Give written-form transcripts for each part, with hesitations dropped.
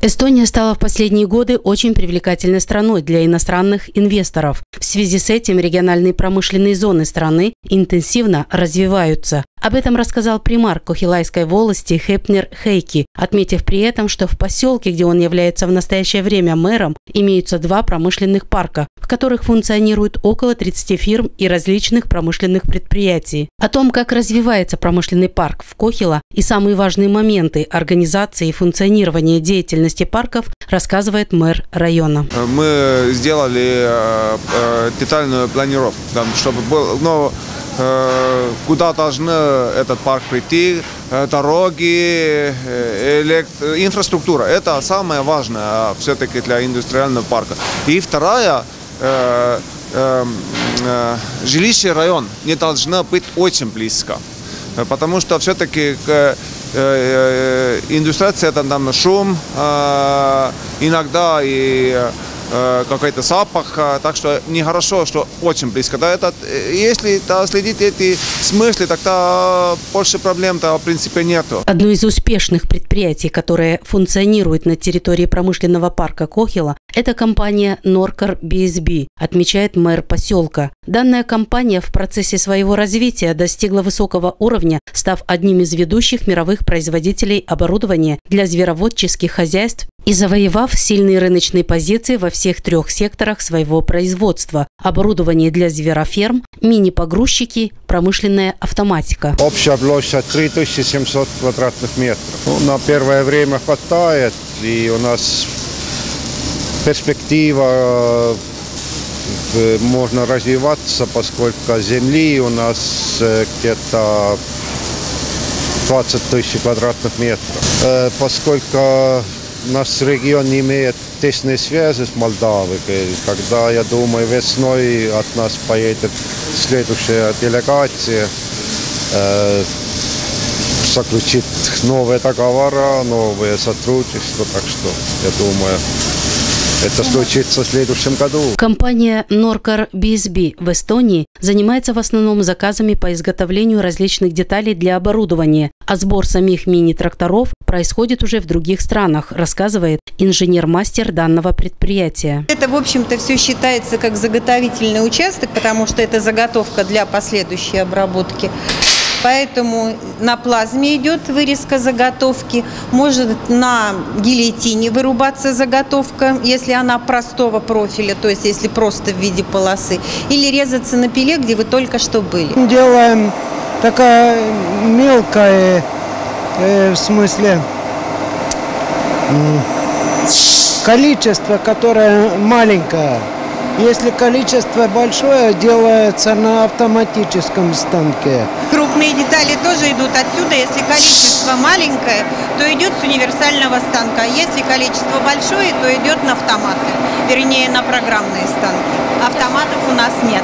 Эстония стала в последние годы очень привлекательной страной для иностранных инвесторов. В связи с этим региональные промышленные зоны страны интенсивно развиваются. Об этом рассказал примар Кохелайской волости Хепнер Хейки, отметив при этом, что в поселке, где он является в настоящее время мэром, имеются 2 промышленных парка, в которых функционирует около 30 фирм и различных промышленных предприятий. О том, как развивается промышленный парк в Кохела и самые важные моменты организации и функционирования деятельности парков, рассказывает мэр района. Мы сделали детальную планировку, чтобы было, куда должен этот парк прийти, дороги, инфраструктура. Это самое важное все-таки для индустриального парка. И вторая, жилищный район не должно быть очень близко, потому что все-таки индустриация, там шум, иногда и какой-то запах, так что нехорошо, что очень близко. Если следить эти смыслы, тогда больше проблем-то в принципе нету. Одно из успешных предприятий, которое функционирует на территории промышленного парка Кохела, это компания Norcar BSB, отмечает мэр поселка. Данная компания в процессе своего развития достигла высокого уровня, став одним из ведущих мировых производителей оборудования для звероводческих хозяйств и завоевав сильные рыночные позиции во всех 3 секторах своего производства: оборудование для звероферм, мини-погрузчики, промышленная автоматика. Общая площадь 3700 квадратных метров. На первое время хватает, и у нас перспектива можно развиваться, поскольку земли у нас где-то 20 тысяч квадратных метров. Поскольку наш регион имеет тесные связи с Молдавой, когда, я думаю, весной от нас поедет следующая делегация, заключит новые договора, новые сотрудничества, так что, я думаю, это случится в следующем году. Компания Norcar BSB в Эстонии занимается в основном заказами по изготовлению различных деталей для оборудования, а сбор самих мини-тракторов происходит уже в других странах, рассказывает инженер-мастер данного предприятия. Это, в общем-то, все считается как заготовительный участок, потому что это заготовка для последующей обработки. Поэтому на плазме идет вырезка заготовки, может на гильотине вырубаться заготовка, если она простого профиля, то есть если просто в виде полосы, или резаться на пиле, где вы только что были. Делаем такая мелкая, в смысле, количество, которое маленькое. Если количество большое, делается на автоматическом станке. Крупные детали тоже идут отсюда. Если количество маленькое, то идет с универсального станка. Если количество большое, то идет на автоматы, вернее на программные станки. Автоматов у нас нет.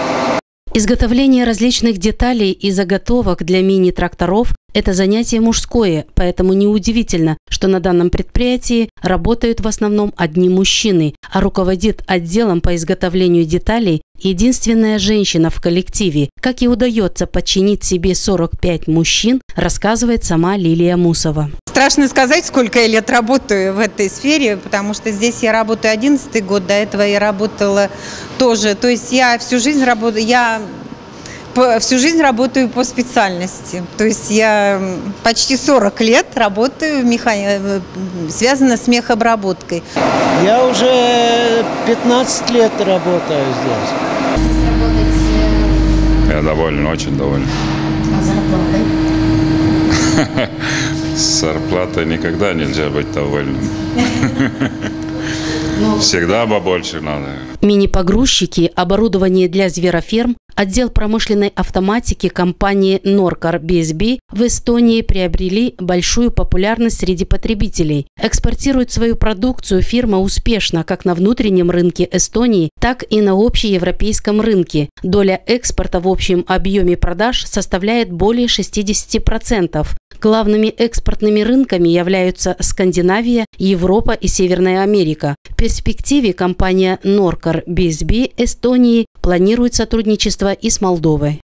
Изготовление различных деталей и заготовок для мини-тракторов – это занятие мужское, поэтому неудивительно, что на данном предприятии работают в основном одни мужчины, а руководит отделом по изготовлению деталей единственная женщина в коллективе. Как и удается подчинить себе 45 мужчин, рассказывает сама Лилия Мусова. Страшно сказать, сколько я лет работаю в этой сфере, потому что здесь я работаю 11-й год, до этого я работала тоже. То есть я всю жизнь работаю по специальности. То есть я почти 40 лет работаю, связано с мехобработкой. Я уже 15 лет работаю здесь. Я доволен, очень доволен. А зарплатой? С зарплатой никогда нельзя быть довольным. Всегда побольше надо. Мини-погрузчики, оборудование для звероферм, отдел промышленной автоматики компании Norcar BSB в Эстонии приобрели большую популярность среди потребителей. Экспортирует свою продукцию фирма успешно как на внутреннем рынке Эстонии, так и на общеевропейском рынке. Доля экспорта в общем объеме продаж составляет более 60%. Главными экспортными рынками являются Скандинавия, Европа и Северная Америка. В перспективе компания Norcar BSB Эстонии планирует сотрудничество и с Молдовой.